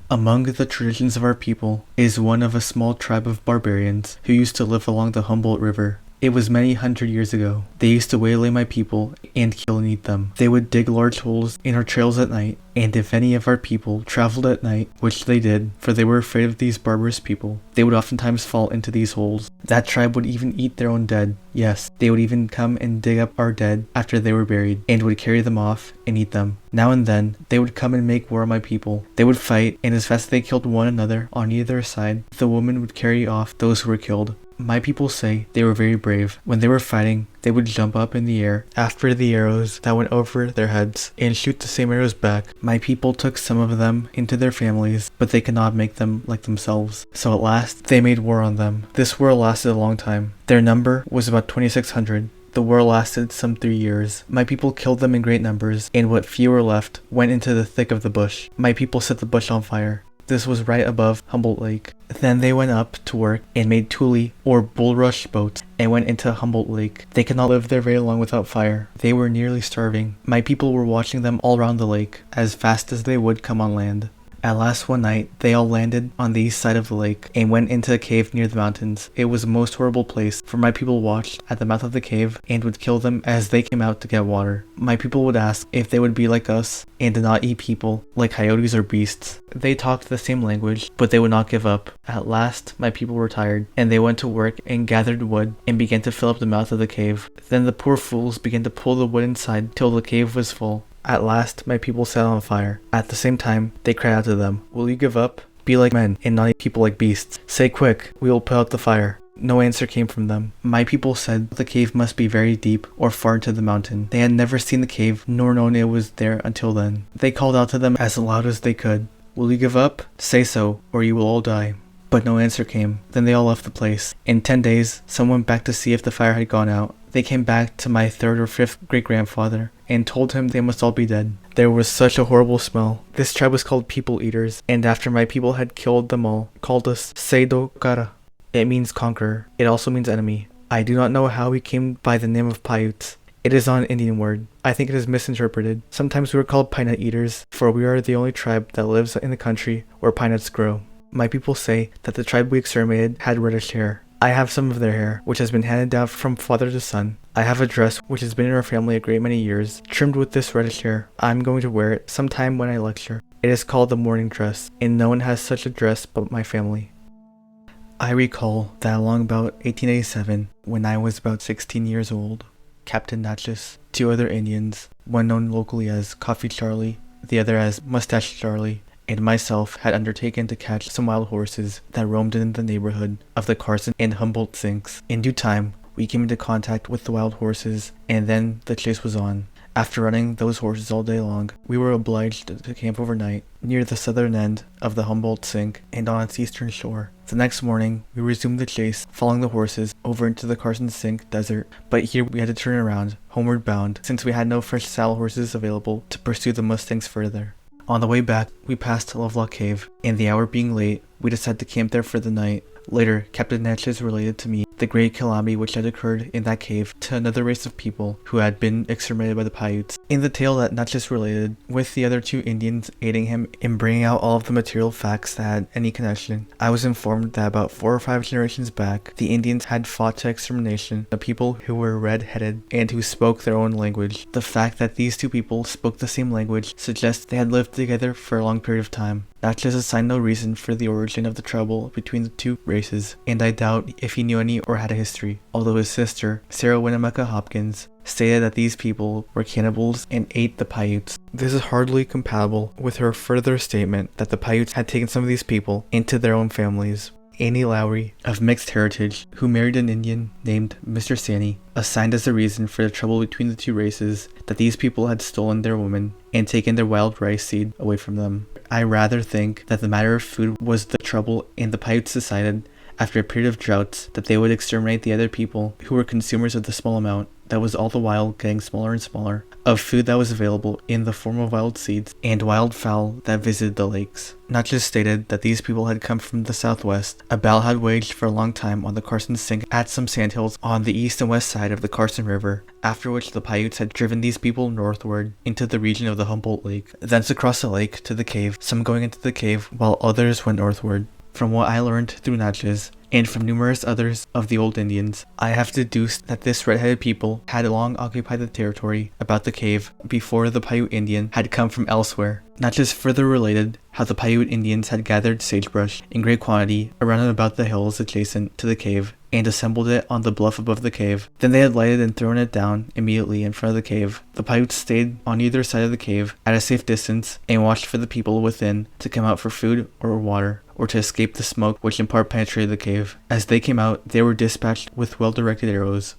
Among the traditions of our people is one of a small tribe of barbarians who used to live along the Humboldt River. It was many hundred years ago. They used to waylay my people and kill and eat them. They would dig large holes in our trails at night, and if any of our people traveled at night, which they did, for they were afraid of these barbarous people, they would oftentimes fall into these holes. That tribe would even eat their own dead. Yes, they would even come and dig up our dead after they were buried, and would carry them off and eat them. Now and then, they would come and make war on my people. They would fight, and as fast as they killed one another on either side, the women would carry off those who were killed. My people say they were very brave. When they were fighting, they would jump up in the air after the arrows that went over their heads and shoot the same arrows back. My people took some of them into their families, but they could not make them like themselves. So at last, they made war on them. This war lasted a long time. Their number was about 2,600. The war lasted some 3 years. My people killed them in great numbers, and what few were left went into the thick of the bush. My people set the bush on fire. This was right above Humboldt Lake. Then they went up to work and made tule or bulrush boats and went into Humboldt Lake. They could not live there very long without fire. They were nearly starving. My people were watching them all around the lake as fast as they would come on land. At last one night, they all landed on the east side of the lake and went into a cave near the mountains. It was a most horrible place, for my people watched at the mouth of the cave and would kill them as they came out to get water. My people would ask if they would be like us and did not eat people like coyotes or beasts. They talked the same language, but they would not give up. At last, my people were tired, and they went to work and gathered wood and began to fill up the mouth of the cave. Then the poor fools began to pull the wood inside till the cave was full. At last, my people set on fire. At the same time, they cried out to them, "Will you give up? Be like men and not eat people like beasts. Say quick, we will put out the fire." No answer came from them. My people said the cave must be very deep or far into the mountain. They had never seen the cave nor known it was there until then. They called out to them as loud as they could, "Will you give up? Say so, or you will all die." But no answer came. Then they all left the place. In 10 days, some went back to see if the fire had gone out. They came back to my 3rd or 5th great-grandfather and told him they must all be dead. There was such a horrible smell. This tribe was called People Eaters, and after my people had killed them all, called us Seido Kara. It means conqueror. It also means enemy. I do not know how we came by the name of Paiutes. It is not an Indian word. I think it is misinterpreted. Sometimes we are called pine nut eaters, for we are the only tribe that lives in the country where pine nuts grow. My people say that the tribe we exterminated had reddish hair. I have some of their hair, which has been handed down from father to son. I have a dress which has been in our family a great many years, trimmed with this reddish hair. I'm going to wear it sometime when I lecture. It is called the mourning dress, and no one has such a dress but my family. I recall that along about 1887, when I was about 16 years old, Captain Natchez, 2 other Indians, one known locally as Coffee Charlie, the other as Mustache Charlie, and myself had undertaken to catch some wild horses that roamed in the neighborhood of the Carson and Humboldt sinks. In due time, we came into contact with the wild horses, and then the chase was on. After running those horses all day long, we were obliged to camp overnight near the southern end of the Humboldt Sink and on its eastern shore. The next morning, we resumed the chase, following the horses over into the Carson Sink desert, but here we had to turn around, homeward bound, since we had no fresh saddle horses available to pursue the mustangs further. On the way back, we passed Lovelock Cave, and the hour being late, we decided to camp there for the night. Later, Captain Natchez related to me the great calamity which had occurred in that cave to another race of people who had been exterminated by the Paiutes. In the tale that Natchez related, with the other 2 Indians aiding him in bringing out all of the material facts that had any connection, I was informed that about 4 or 5 generations back, the Indians had fought to extermination the people who were red-headed and who spoke their own language. The fact that these 2 people spoke the same language suggests they had lived together for a long period of time. Natchez assigned no reason for the origin of the trouble between the 2 races, and I doubt if he knew any or had a history, although his sister, Sarah Winnemucca Hopkins, stated that these people were cannibals and ate the Paiutes. This is hardly compatible with her further statement that the Paiutes had taken some of these people into their own families. Annie Lowry, of mixed heritage, who married an Indian named Mr. Sani, assigned as a reason for the trouble between the 2 races that these people had stolen their women and taken their wild rice seed away from them. I rather think that the matter of food was the trouble, and the Paiutes decided, after a period of droughts, that they would exterminate the other people who were consumers of the small amount that was all the while getting smaller and smaller, of food that was available in the form of wild seeds and wild fowl that visited the lakes. Natchez stated that these people had come from the southwest. A battle had waged for a long time on the Carson Sink at some sandhills on the east and west side of the Carson River, after which the Paiutes had driven these people northward into the region of the Humboldt Lake, thence across the lake to the cave, some going into the cave while others went northward. From what I learned through Natchez, and from numerous others of the old Indians, I have deduced that this red-headed people had long occupied the territory about the cave before the Paiute Indian had come from elsewhere. Natchez further related how the Paiute Indians had gathered sagebrush in great quantity around and about the hills adjacent to the cave and assembled it on the bluff above the cave. Then they had lighted and thrown it down immediately in front of the cave. The Paiutes stayed on either side of the cave at a safe distance and watched for the people within to come out for food or water, or to escape the smoke which in part penetrated the cave. As they came out, they were dispatched with well-directed arrows.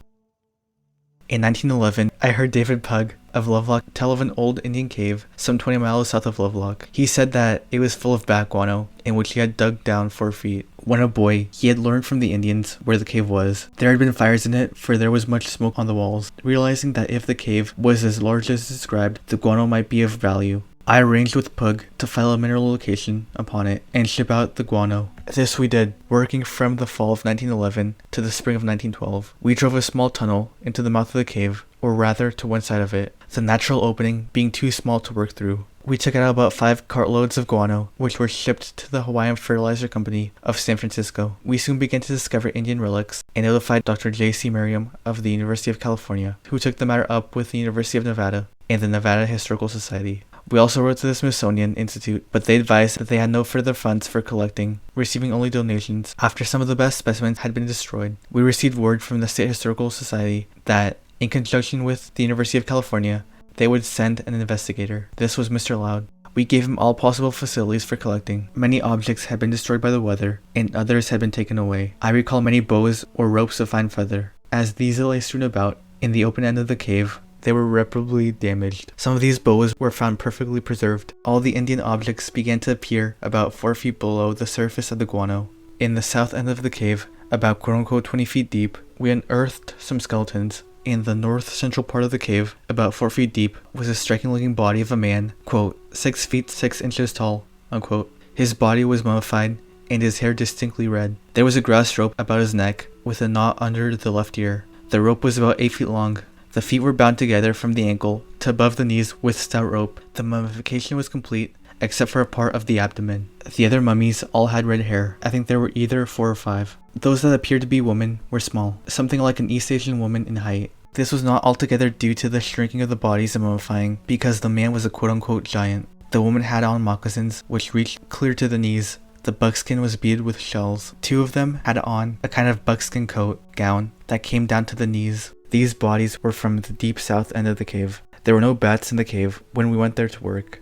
In 1911, I heard David Pugh of Lovelock tell of an old Indian cave some 20 miles south of Lovelock. He said that it was full of bat guano, in which he had dug down 4 feet. When a boy, he had learned from the Indians where the cave was. There had been fires in it, for there was much smoke on the walls. Realizing that if the cave was as large as described, the guano might be of value, I arranged with Pugh to file a mineral location upon it and ship out the guano. This we did, working from the fall of 1911 to the spring of 1912. We drove a small tunnel into the mouth of the cave, or rather to one side of it, the natural opening being too small to work through. We took out about 5 cartloads of guano, which were shipped to the Hawaiian Fertilizer Company of San Francisco. We soon began to discover Indian relics and notified Dr. J.C. Merriam of the University of California, who took the matter up with the University of Nevada and the Nevada Historical Society. We also wrote to the Smithsonian Institute, but they advised that they had no further funds for collecting, receiving only donations after some of the best specimens had been destroyed. We received word from the State Historical Society that, in conjunction with the University of California, they would send an investigator. This was Mr. Loud. We gave him all possible facilities for collecting. Many objects had been destroyed by the weather, and others had been taken away. I recall many bows or ropes of fine feather. As these lay strewn about in the open end of the cave, they were irreparably damaged. Some of these boas were found perfectly preserved. All the Indian objects began to appear about 4 feet below the surface of the guano. In the south end of the cave, about quote-unquote 20 feet deep, we unearthed some skeletons. In the north central part of the cave, about 4 feet deep, was a striking-looking body of a man, quote, 6 feet 6 inches tall, unquote. His body was mummified, and his hair distinctly red. There was a grass rope about his neck, with a knot under the left ear. The rope was about 8 feet long. The feet were bound together from the ankle to above the knees with stout rope. The mummification was complete, except for a part of the abdomen. The other mummies all had red hair. I think there were either 4 or 5. Those that appeared to be women were small, something like an East Asian woman in height. This was not altogether due to the shrinking of the bodies and mummifying, because the man was a quote-unquote giant. The woman had on moccasins, which reached clear to the knees. The buckskin was beaded with shells. 2 of them had on a kind of buckskin gown that came down to the knees. These bodies were from the deep south end of the cave. There were no bats in the cave when we went there to work.